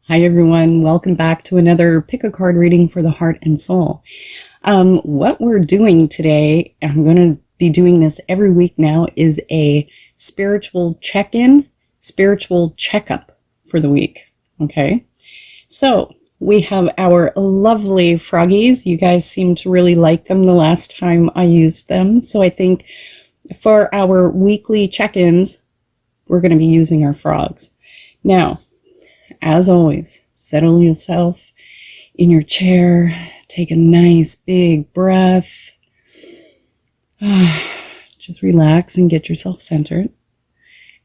Hi everyone, welcome back to another pick a card reading for the heart and soul. What we're doing today, I'm going to be doing this every week now, is a spiritual check-in, spiritual checkup for the week. Okay, so we have our lovely froggies. You guys seem to really like them the last time I used them. So I think for our weekly check-ins, we're going to be using our frogs. Now, as always, settle yourself in your chair. Take a nice big breath. Just relax and get yourself centered.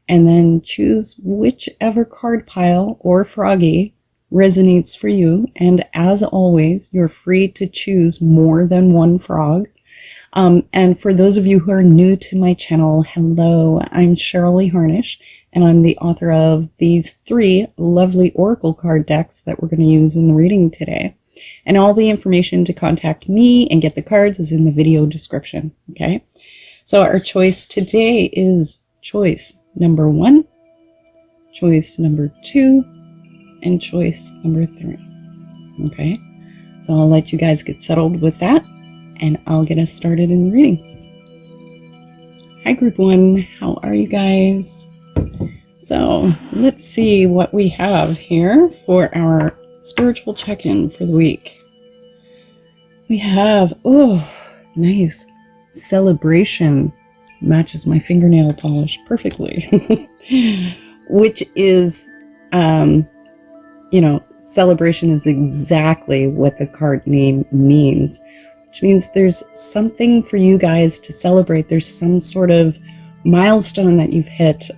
And then choose whichever card pile or froggy resonates for you. And as always, you're free to choose more than one frog. And for those of you who are new to my channel, hello, I'm Cheryl Harnish. And I'm the author of these 3 lovely oracle card decks that we're going to use in the reading today. And all the information to contact me and get the cards is in the video description. Okay. So our choice today is choice number 1, choice number 2, and choice number 3. Okay. So I'll let you guys get settled with that and I'll get us started in the readings. Hi group 1. How are you guys? So let's see what we have here for our spiritual check-in for the week. We have, oh, nice celebration. Matches my fingernail polish perfectly. Which is, celebration is exactly what the card name means. Which means there's something for you guys to celebrate. There's some sort of milestone that you've hit.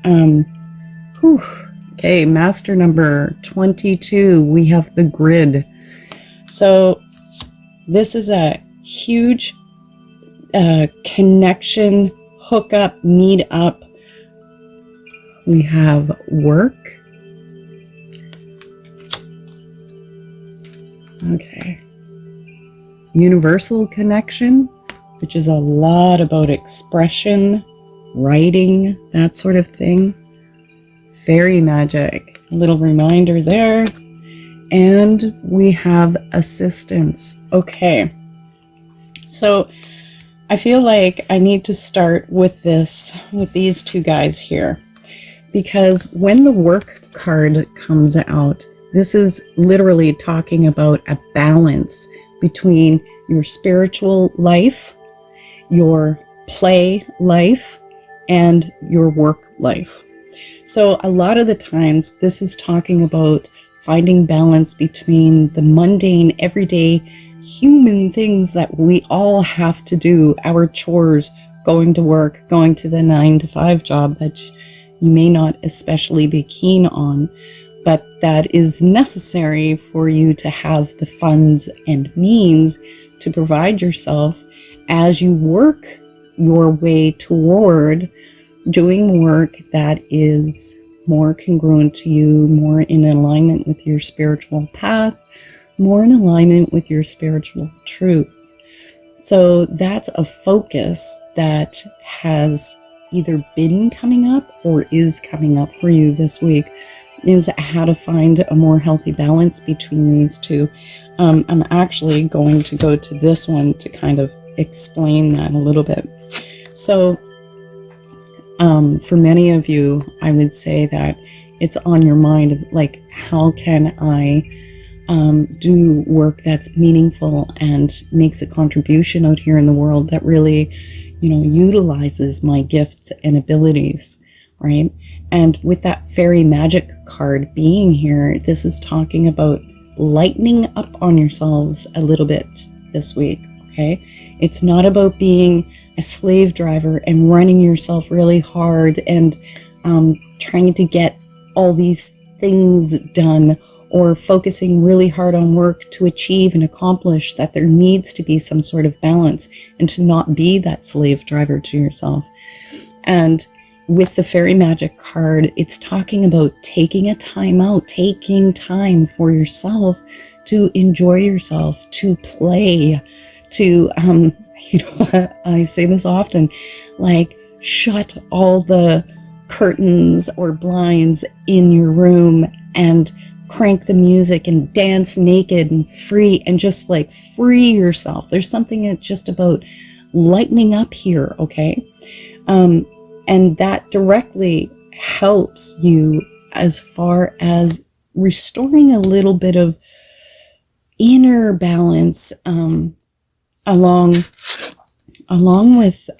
Okay, master number 22, we have the grid. So this is a huge connection, hookup, meet up. We have work. Okay. Universal connection, which is a lot about expression, writing, that sort of thing. Fairy magic, a little reminder there. And we have assistance. Okay. So I feel like I need to start with these 2 guys here. Because when the work card comes out, this is literally talking about a balance between your spiritual life, your play life, and your work life. So a lot of the times this is talking about finding balance between the mundane, everyday human things that we all have to do, our chores, going to work, going to the 9-to-5 job that you may not especially be keen on, but that is necessary for you to have the funds and means to provide yourself as you work your way toward doing work that is more congruent to you, more in alignment with your spiritual path, more in alignment with your spiritual truth. So that's a focus that has either been coming up or is coming up for you this week, is how to find a more healthy balance between these 2. I'm actually going to go to this one to kind of explain that a little bit. So for many of you, I would say that it's on your mind, like, how can I do work that's meaningful and makes a contribution out here in the world that really, utilizes my gifts and abilities, right? And with that fairy magic card being here, this is talking about lightening up on yourselves a little bit this week, okay? It's not about being a slave driver and running yourself really hard and trying to get all these things done, or focusing really hard on work to achieve and accomplish. That there needs to be some sort of balance and to not be that slave driver to yourself. And with the fairy magic card, it's talking about taking a time out, taking time for yourself to enjoy yourself, to play, to I say this often, like, shut all the curtains or blinds in your room and crank the music and dance naked and free and just like free yourself. There's something that's just about lightening up here, okay? And that directly helps you as far as restoring a little bit of inner balance, along with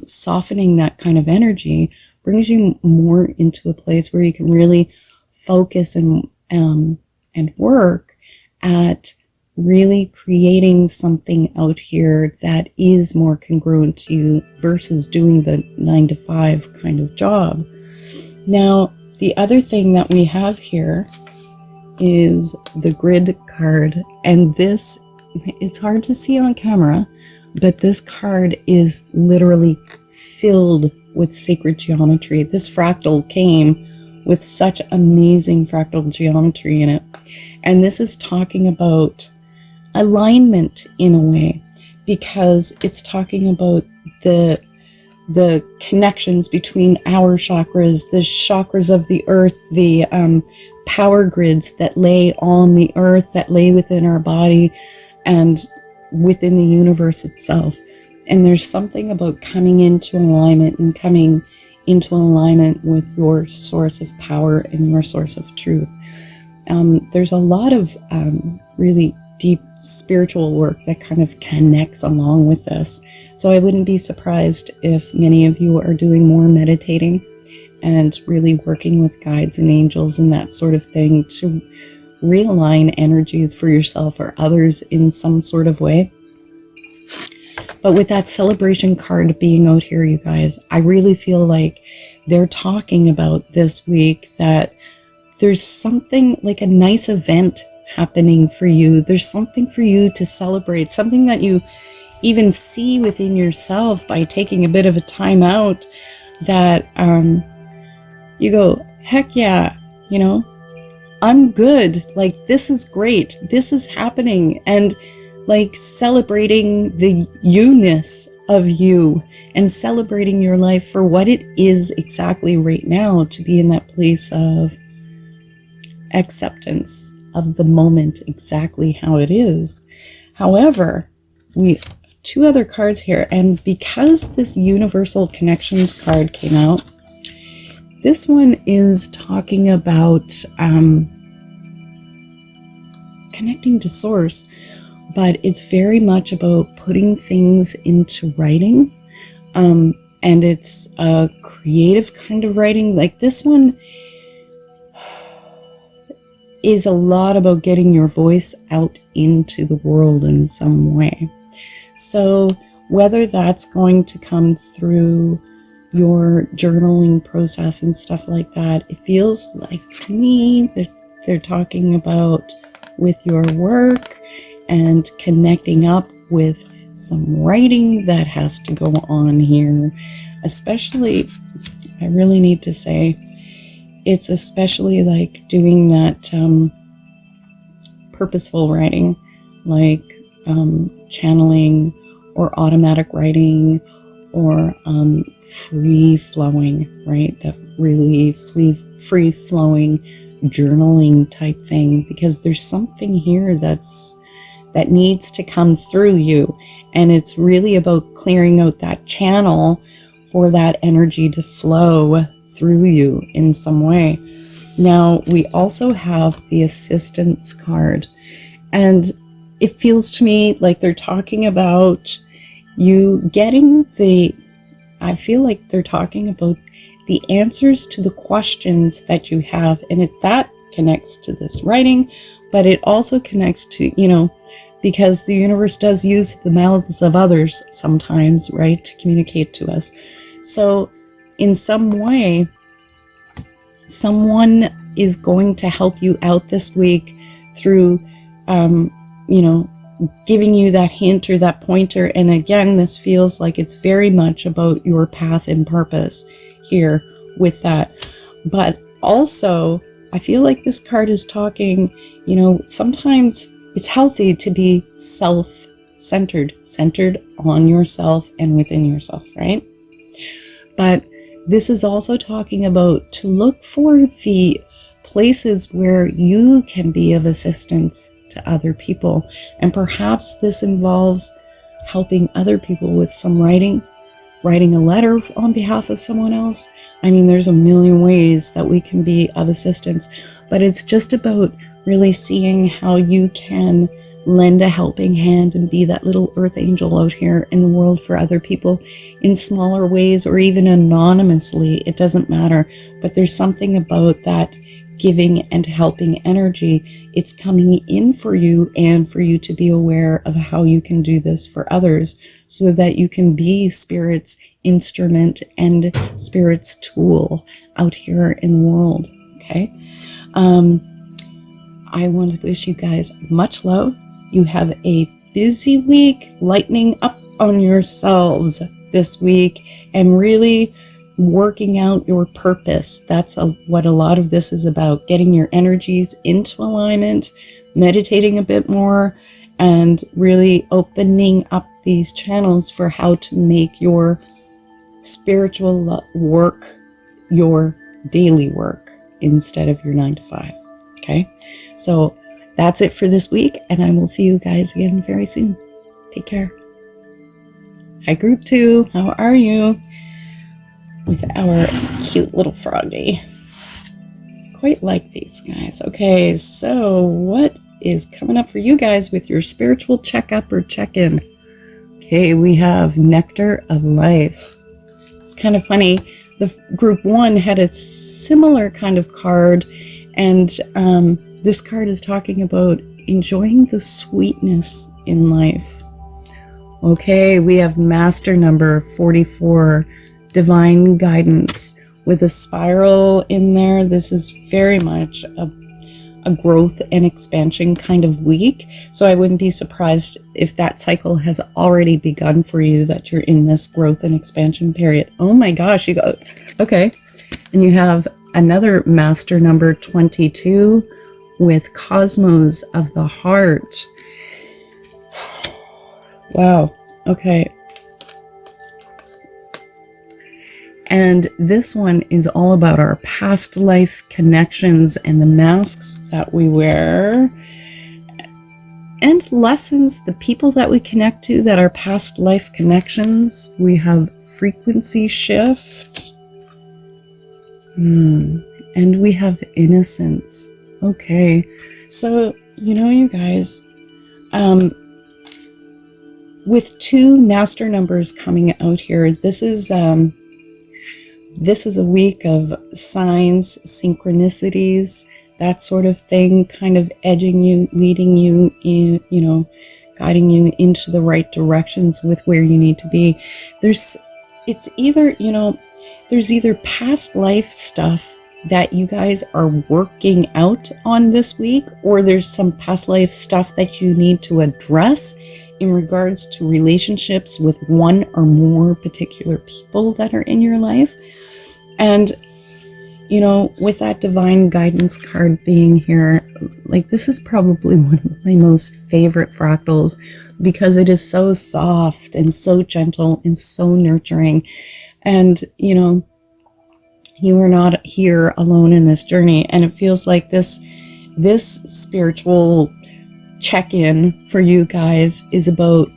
softening that kind of energy, brings you more into a place where you can really focus and work at really creating something out here that is more congruent to you versus doing the 9-to-5 kind of job. Now, the other thing that we have here is the grid card, and this, it's hard to see on camera, but this card is literally filled with sacred geometry. This fractal came with such amazing fractal geometry in it, and this is talking about alignment in a way, because it's talking about the connections between our chakras, the chakras of the earth, the power grids that lay on the earth, that lay within our body and within the universe itself. And there's something about coming into alignment and coming into alignment with your source of power and your source of truth. There's a lot of really deep spiritual work that kind of connects along with this. So I wouldn't be surprised if many of you are doing more meditating and really working with guides and angels and that sort of thing to realign energies for yourself or others in some sort of way. But with that celebration card being out here, you guys, I really feel like they're talking about this week that there's something like a nice event happening for you. There's something for you to celebrate, something that you even see within yourself by taking a bit of a time out that you go, heck yeah, you know, I'm good. Like, this is great. This is happening. And like celebrating the you-ness of you and celebrating your life for what it is exactly right now, to be in that place of acceptance of the moment exactly how it is. However, we have two other cards here, and because this Universal Connections card came out, this one is talking about connecting to source, but it's very much about putting things into writing, and it's a creative kind of writing. Like, this one is a lot about getting your voice out into the world in some way. So whether that's going to come through your journaling process and stuff like that, it feels like to me that they're talking about with your work and connecting up with some writing that has to go on here. Especially, I really need to say, it's especially like doing that purposeful writing, like channeling or automatic writing or free flowing, right? That really free flowing journaling type thing, because there's something here that needs to come through you, and it's really about clearing out that channel for that energy to flow through you in some way. Now, we also have the assistance card, and it feels to me like they're talking about you getting I feel like they're talking about the answers to the questions that you have, and that connects to this writing, but it also connects to, you know, because the universe does use the mouths of others sometimes, right, to communicate to us. So in some way, someone is going to help you out this week through, you know, giving you that hint or that pointer. And again, this feels like it's very much about your path and purpose here with that. But also, I feel like this card is talking, you know, sometimes it's healthy to be self-centered, centered on yourself and within yourself, right? But this is also talking about to look for the places where you can be of assistance to other people. And perhaps this involves helping other people with some writing a letter on behalf of someone else. I mean, there's a million ways that we can be of assistance, but it's just about really seeing how you can lend a helping hand and be that little earth angel out here in the world for other people in smaller ways, or even anonymously. It doesn't matter, but there's something about that giving and helping energy. It's coming in for you, and for you to be aware of how you can do this for others so that you can be Spirit's instrument and Spirit's tool out here in the world. Okay. I want to wish you guys much love. You have a busy week, lightening up on yourselves this week and really working out your purpose. That's what a lot of this is about, getting your energies into alignment, meditating a bit more, and really opening up these channels for how to make your spiritual work your daily work instead of your 9 to 5. Okay, so that's it for this week, and I will see you guys again very soon. Take care. Hi, group 2. How are you? With our cute little froggy. Quite like these guys. Okay, so what is coming up for you guys with your spiritual checkup or check-in? Okay, we have Nectar of Life. It's kind of funny. The group 1 had a similar kind of card, and this card is talking about enjoying the sweetness in life. Okay, we have master number 44, divine guidance, with a spiral in there. This is very much a growth and expansion kind of week. So I wouldn't be surprised if that cycle has already begun for you, that you're in this growth and expansion period. Oh my gosh, you go, okay. And you have another master number 22 with Cosmos of the Heart. Wow. Okay. And this one is all about our past life connections and the masks that we wear and lessons, the people that we connect to that are past life connections. We have frequency shift. And we have innocence. Okay. So, you guys, with 2 master numbers coming out here, this is a week of signs, synchronicities, that sort of thing, kind of edging you, leading you in, guiding you into the right directions with where you need to be. There's either past life stuff that you guys are working out on this week, or there's some past life stuff that you need to address in regards to relationships with one or more particular people that are in your life. And, with that divine guidance card being here, like, this is probably one of my most favorite fractals because it is so soft and so gentle and so nurturing. And, you are not here alone in this journey. And it feels like this spiritual check-in for you guys is about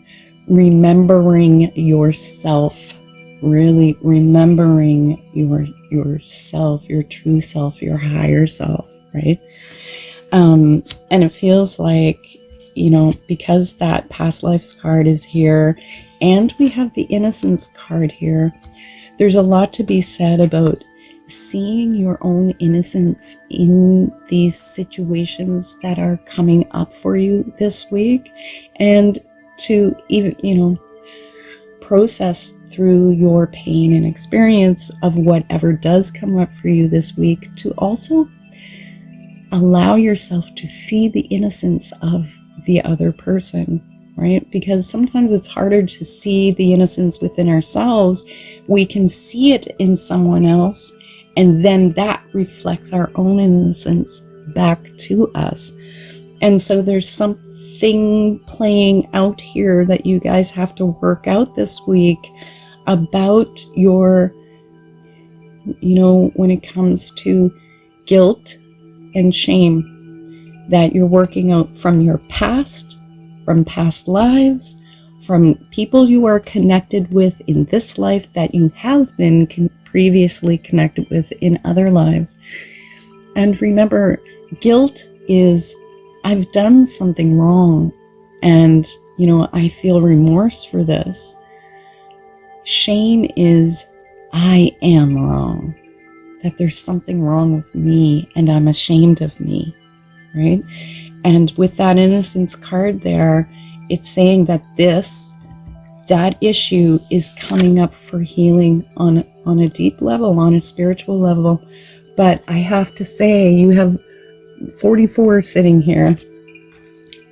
remembering yourself, really remembering yourself, your true self, your higher self, right? And it feels like, because that past lives card is here and we have the innocence card here, there's a lot to be said about seeing your own innocence in these situations that are coming up for you this week, and to even, process through your pain and experience of whatever does come up for you this week, to also allow yourself to see the innocence of the other person, right? Because sometimes it's harder to see the innocence within ourselves. We can see it in someone else, and then that reflects our own innocence back to us. And so there's something playing out here that you guys have to work out this week about your, when it comes to guilt and shame that you're working out from your past, from past lives, from people you are connected with in this life that you have been previously connected with in other lives. And remember, guilt is, I've done something wrong and, I feel remorse for this. Shame is, I am wrong, that there's something wrong with me and I'm ashamed of me, right? And with that innocence card there, it's saying that that issue is coming up for healing on a deep level, on a spiritual level. But I have to say, you have 44 sitting here,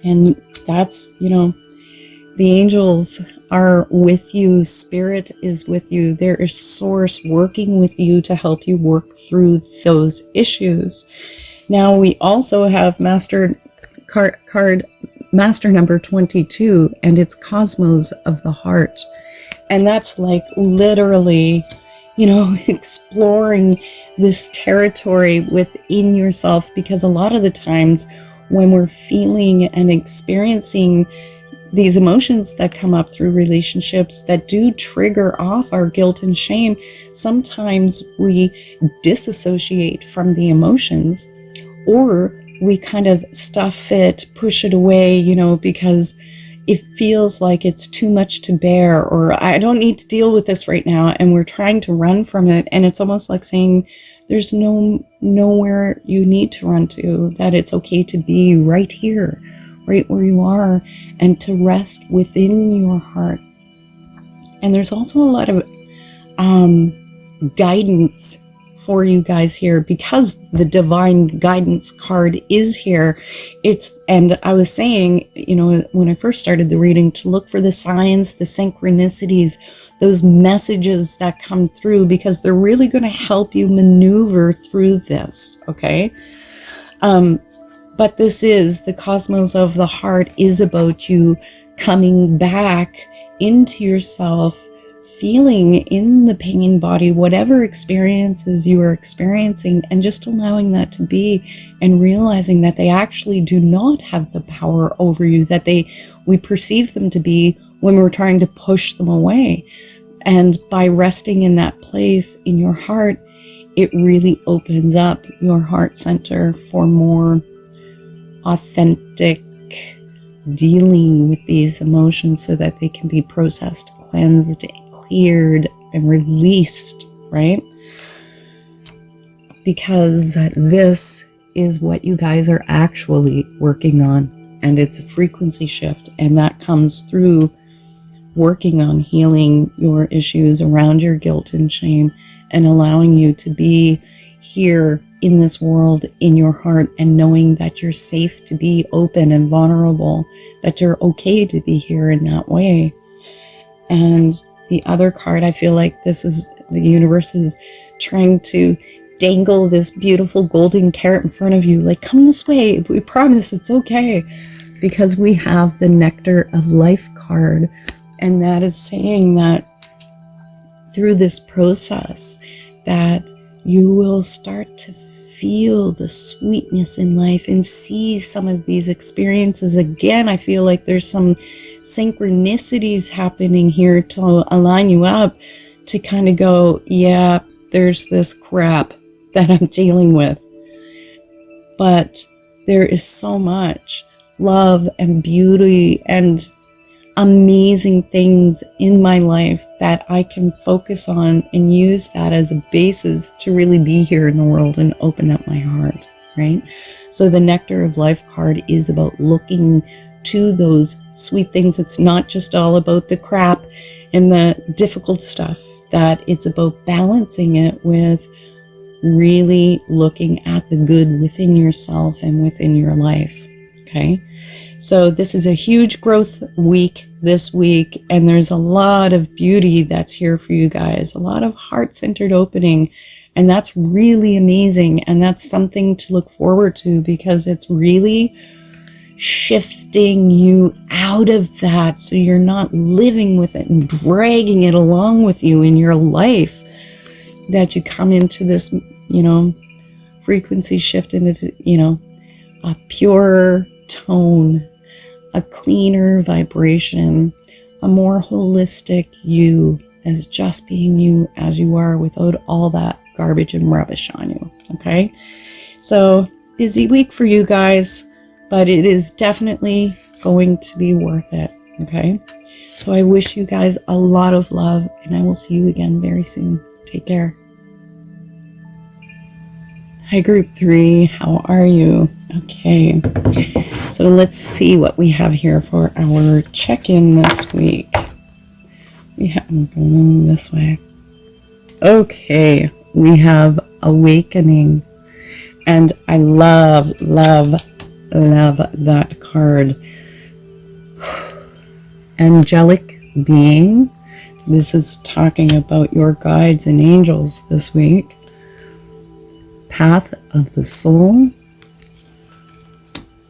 and that's, the angels are with you, spirit is with you, there is source working with you to help you work through those issues. Now we also have master number 22, and it's Cosmos of the Heart. And that's like literally, exploring this territory within yourself, because a lot of the times when we're feeling and experiencing these emotions that come up through relationships that do trigger off our guilt and shame, sometimes we disassociate from the emotions, or we kind of stuff it, push it away, because it feels like it's too much to bear, or I don't need to deal with this right now, and we're trying to run from it. And it's almost like saying there's nowhere you need to run to, that it's okay to be right here, right where you are, and to rest within your heart. And there's also a lot of guidance for you guys here, because the divine guidance card is here. And I was saying, when I first started the reading, to look for the signs, the synchronicities, those messages that come through, because they're really going to help you maneuver through this, okay? But this is the Cosmos of the Heart, is about you coming back into yourself, feeling in the pain body, whatever experiences you are experiencing, and just allowing that to be, and realizing that they actually do not have the power over you that we perceive them to be when we're trying to push them away. And by resting in that place in your heart, it really opens up your heart center for more authentic dealing with these emotions, so that they can be processed, cleansed, cleared, and released, right? Because this is what you guys are actually working on, and it's a frequency shift, and that comes through working on healing your issues around your guilt and shame, and allowing you to be here in this world in your heart, and knowing that you're safe to be open and vulnerable, that you're okay to be here in that way. And the other card, I feel like this is, the universe is trying to dangle this beautiful golden carrot in front of you, like, come this way, we promise it's okay, because we have the Nectar of Life card, and that is saying that through this process that you will start to feel the sweetness in life and see some of these experiences again. I feel like there's some synchronicities happening here to align you up to kind of go, yeah, there's this crap that I'm dealing with, but there is so much love and beauty and amazing things in my life that I can focus on and use that as a basis to really be here in the world and open up my heart, right? So the Nectar of Life card is about looking to those sweet things. It's not just all about the crap and the difficult stuff, that it's about balancing it with really looking at the good within yourself and within your life, okay? So this is a huge growth week this week, and there's a lot of beauty that's here for you guys, a lot of heart-centered opening, and that's really amazing, and that's something to look forward to, because it's really shifting you out of that, so you're not living with it and dragging it along with you in your life, that you come into this, frequency shift into, a purer tone, a cleaner vibration, a more holistic you, as just being you as you are without all that garbage and rubbish on you. Okay, so busy week for you guys, but it is definitely going to be worth it. Okay, so I wish you guys a lot of love, and I will see you again very soon. Take care. Hi, group 3. How are you? Okay, so let's see what we have here for our check-in this week. We have going this way. Okay, we have awakening, and I love that card. Angelic being. This is talking about your guides and angels this week. Path of the soul,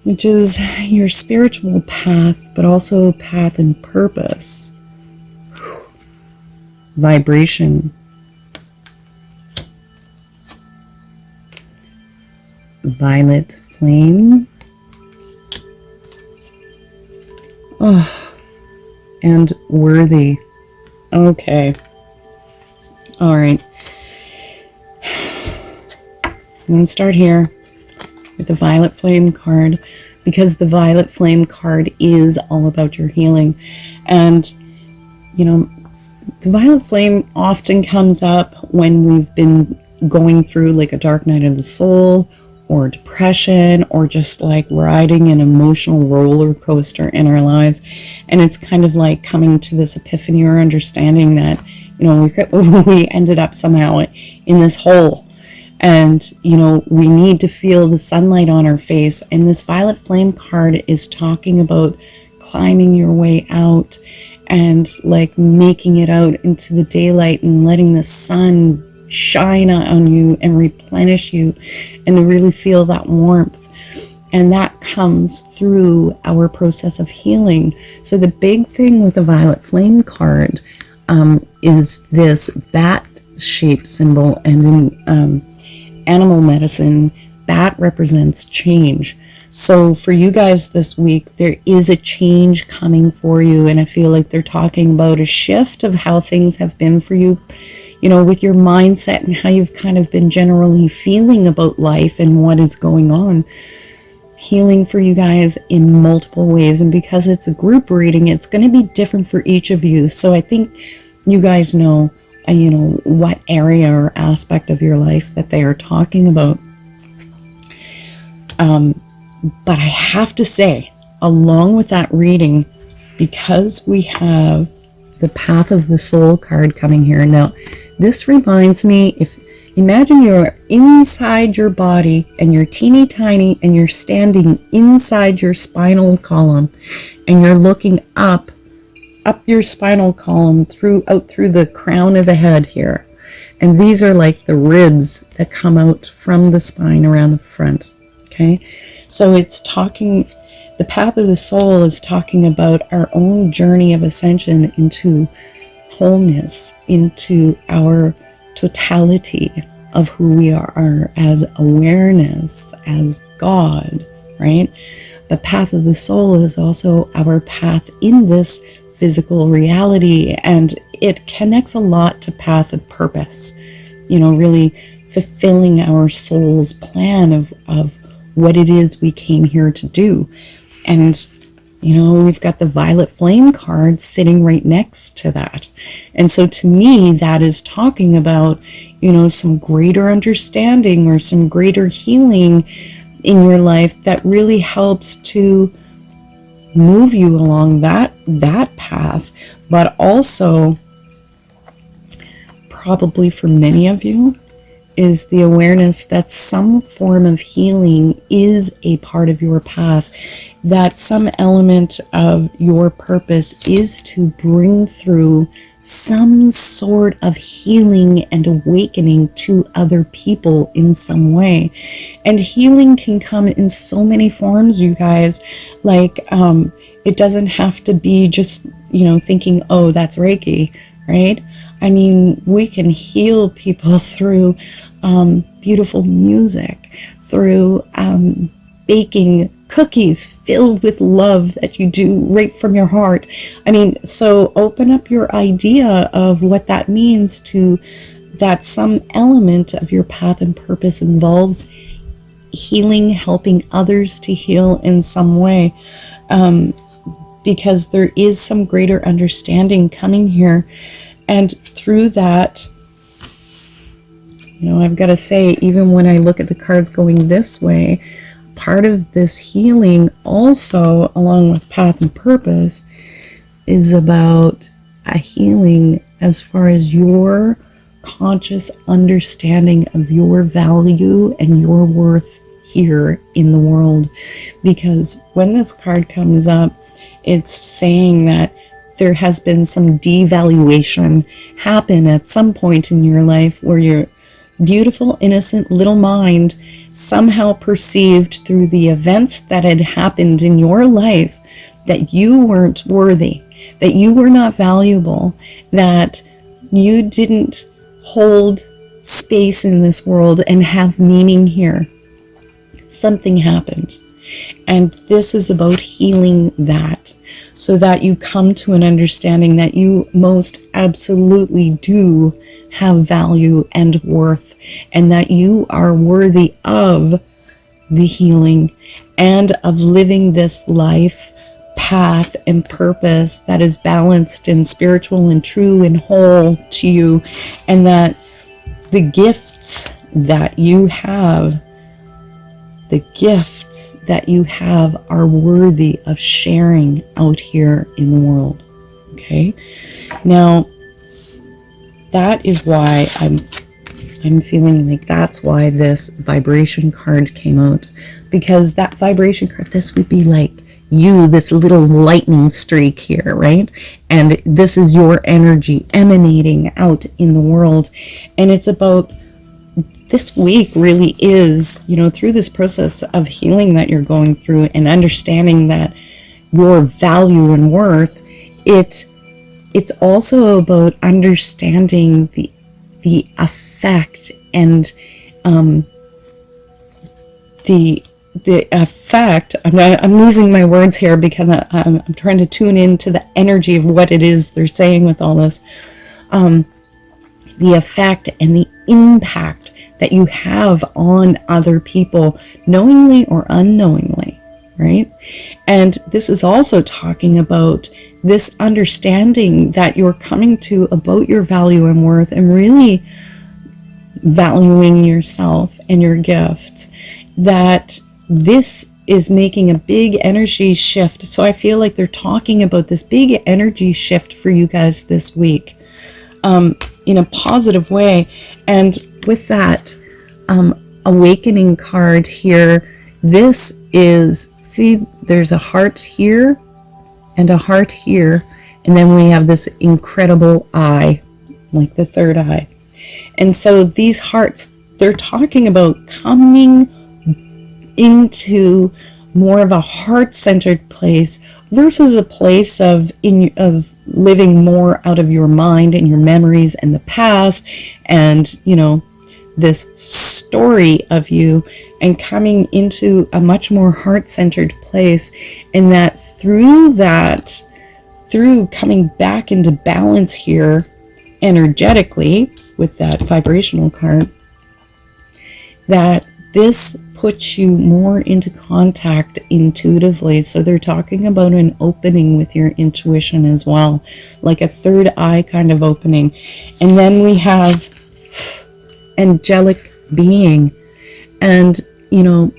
which is your spiritual path, but also path and purpose. Vibration. Violet flame. Oh, and worthy. Okay. All right. I'm going to start here with the Violet Flame card, because the Violet Flame card is all about your healing. And, the Violet Flame often comes up when we've been going through like a dark night of the soul, or depression, or just like riding an emotional roller coaster in our lives. And it's kind of like coming to this epiphany or understanding that, we ended up somehow in this hole. And, we need to feel the sunlight on our face. And this Violet Flame card is talking about climbing your way out and like making it out into the daylight and letting the sun shine on you and replenish you and to really feel that warmth. And that comes through our process of healing. So the big thing with the Violet Flame card is this bat-shaped symbol. And in animal medicine, bat represents change. So for you guys this week, there is a change coming for you. And I feel like they're talking about a shift of how things have been for you, with your mindset and how you've kind of been generally feeling about life and what is going on. Healing for you guys in multiple ways. And because it's a group reading, it's going to be different for each of you. So I think you guys know what area or aspect of your life that they are talking about. But I have to say, along with that reading, because we have the Path of the Soul card coming here. Now, this reminds me, imagine you're inside your body and you're teeny tiny and you're standing inside your spinal column and you're looking up your spinal column out through the crown of the head here. And these are like the ribs that come out from the spine around the front. Okay, so it's talking, the Path of the Soul is talking about our own journey of ascension into wholeness, into our totality of who we are as awareness, as God, right? The Path of the Soul is also our path in this physical reality, and it connects a lot to path of purpose, really fulfilling our soul's plan of what it is we came here to do. And we've got the Violet Flame card sitting right next to that. And so to me, that is talking about, some greater understanding or some greater healing in your life that really helps to move you along that path. But also, probably for many of you, is the awareness that some form of healing is a part of your path, that some element of your purpose is to bring through some sort of healing and awakening to other people in some way. And healing can come in so many forms, you guys. Like, it doesn't have to be just, thinking, oh, that's Reiki, right? I mean, we can heal people through beautiful music, through baking cookies filled with love that you do right from your heart. I mean, so open up your idea of what that means, to that some element of your path and purpose involves healing, helping others to heal in some way, because there is some greater understanding coming here. And through that, you know, I've got to say, even when I look at the cards going this way, part of this healing also, along with path and purpose, is about a healing as far as your conscious understanding of your value and your worth here in the world. Because when this card comes up, it's saying that there has been some devaluation happen at some point in your life, where your beautiful, innocent little mind somehow perceived through the events that had happened in your life that you weren't worthy, that you were not valuable, that you didn't hold space in this world and have meaning here. Something happened. And this is about healing that, so that you come to an understanding that you most absolutely do have value and worth, and that you are worthy of the healing and of living this life path and purpose that is balanced and spiritual and true and whole to you, and that the gifts that you have, are worthy of sharing out here in the world. Okay? Now, that is why I'm feeling like that's why this vibration card came out, because that vibration card, this would be like you, this little lightning streak here, right? And this is your energy emanating out in the world. And it's about, this week really is, you know, through this process of healing that you're going through and understanding that your value and worth, it's also about understanding the effect and the effect. I'm losing my words here because I'm trying to tune into the energy of what it is they're saying with all this. The effect and the impact that you have on other people, knowingly or unknowingly, right? And this is also talking about this understanding that you're coming to about your value and worth, and really valuing yourself and your gifts, that this is making a big energy shift. So I feel like they're talking about this big energy shift for you guys this week, in a positive way. And with that awakening card here, this is, see, there's a heart here and a heart here, and then we have this incredible eye, like the third eye. And so these hearts, they're talking about coming into more of a heart-centered place versus a place of living more out of your mind and your memories and the past, and, you know, this story of you, and coming into a much more heart-centered place. And that through coming back into balance here energetically with that vibrational card, that this puts you more into contact intuitively. So they're talking about an opening with your intuition as well, like a third eye kind of opening. And then we have angelic being, and, you know,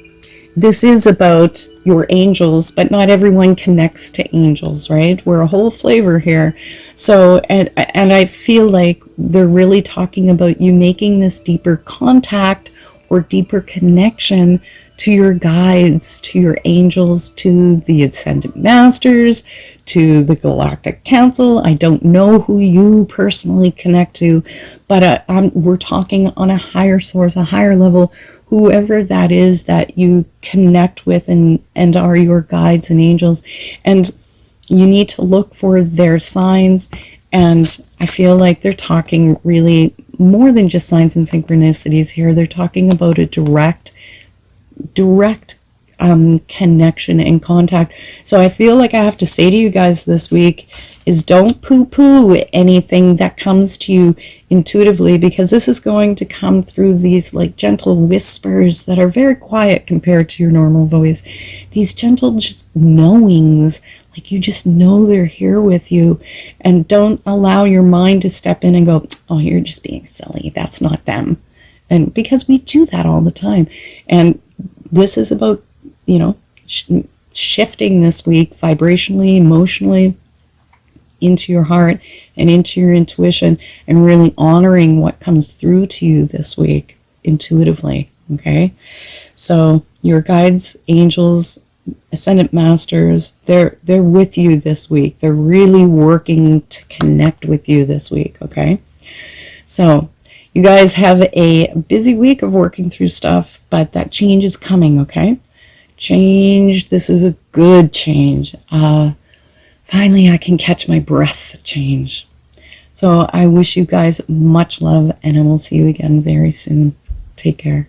this is about your angels, but not everyone connects to angels, right? We're a whole flavor here. So, and I feel like they're really talking about you making this deeper contact or deeper connection to your guides, to your angels, to the Ascended Masters, to the Galactic Council. I don't know who you personally connect to, but we're talking on a higher source, a higher level, whoever that is that you connect with and are your guides and angels. And you need to look for their signs. And I feel like they're talking really more than just signs and synchronicities here. They're talking about a direct connection and contact. So I feel like I have to say to you guys this week is don't poo-poo anything that comes to you intuitively, because this is going to come through these like gentle whispers that are very quiet compared to your normal voice. These gentle just knowings, like you just know they're here with you, and don't allow your mind to step in and go, oh, you're just being silly. That's not them. And because we do that all the time. And this is about, shifting this week vibrationally, emotionally, into your heart and into your intuition, and really honoring what comes through to you this week intuitively. Okay, so your guides, angels, ascendant masters, they're with you this week. They're really working to connect with you this week. Okay, so you guys have a busy week of working through stuff, but that change is coming. Okay, change. This is a good change. Finally, I can catch my breath change. So I wish you guys much love, and I will see you again very soon. Take care.